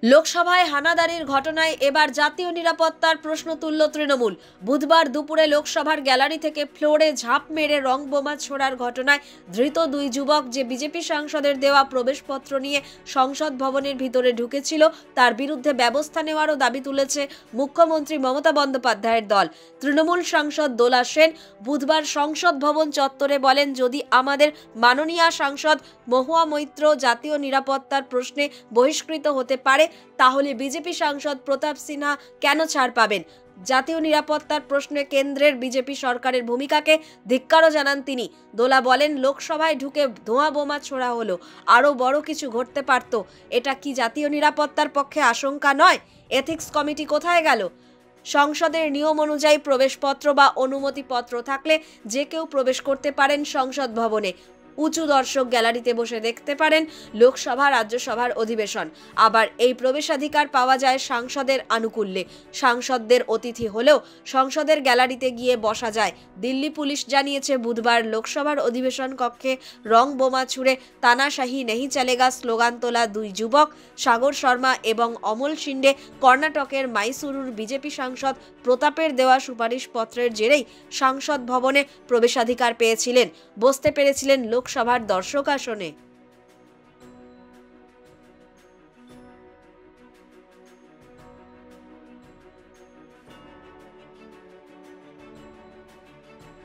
লোকসভায় হানাদারির ঘটনায় এবার জাতীয় নিরাপত্তার প্রশ্ন তুলল তৃণমূল। বুধবার দুপুরে লোকসভার গ্যালারি থেকে ফ্লোরে ঝাঁপ মেরে রং বোমা ছোড়ার ঘটনায় ধৃত দুই যুবক যে বিজেপি সাংসদের দেওয়া প্রবেশপত্র নিয়ে সংসদ ভবনের ভিতরে ঢুকেছিল তার বিরুদ্ধে ব্যবস্থা নেওয়ারও দাবি তুলেছে মুখ্যমন্ত্রী মমতা বন্দ্যোপাধ্যায়ের দল। তৃণমূল সাংসদ দোলা সেন বুধবার সংসদ ভবন চত্বরে বলেন, যদি আমাদের মাননীয় সাংসদ মহুয়া মৈত্র জাতীয় নিরাপত্তার প্রশ্নে বহিষ্কৃত হতে পারে তাহলে বিজেপি সাংসদ প্রতাপ সিনহা কেন ছাড় পাবেন। জাতীয় নিরাপত্তার প্রশ্নে কেন্দ্রের বিজেপি সরকারের ভূমিকাকে ধিক্কারও জানান তিনি। দোলা বলেন, লোকসভায় ঢুকে ধোঁয়া বোমা ছোড়া হলো, আরও বড় কিছু ঘটতে পারত। এটা কি জাতীয় নিরাপত্তার পক্ষে আশঙ্কা নয়? এথিক্স কমিটি কোথায় গেল? সংসদের নিয়ম অনুযায়ী প্রবেশপত্র বা অনুমতিপত্র থাকলে যে কেউ প্রবেশ করতে পারেন সংসদ ভবনে। উঁচু দর্শক গ্যালারিতে বসে দেখতে পারেন লোকসভা রাজ্যসভার অধিবেশন। আবার এই প্রবেশাধিকার পাওয়া যায় সাংসদের আনুকূল্যে। সাংসদদের অতিথি হলেও সংসদের গ্যালারিতে গিয়ে বসা যায়। দিল্লি পুলিশ জানিয়েছে, বুধবার লোকসভার অধিবেশন কক্ষে রং বোমা ছুড়ে তানাশাহি নেহি চলেগা স্লোগান তোলা দুই যুবক সাগর শর্মা এবং অমল শিন্ডে কর্ণাটকের মাইসুরুর বিজেপি সাংসদ প্রতাপের দেওয়া সুপারিশপত্রের জেরেই সংসদ ভবনে প্রবেশাধিকার পেয়েছিলেন, বসতে পেরেছিলেন লোকসভার দর্শক আসনে।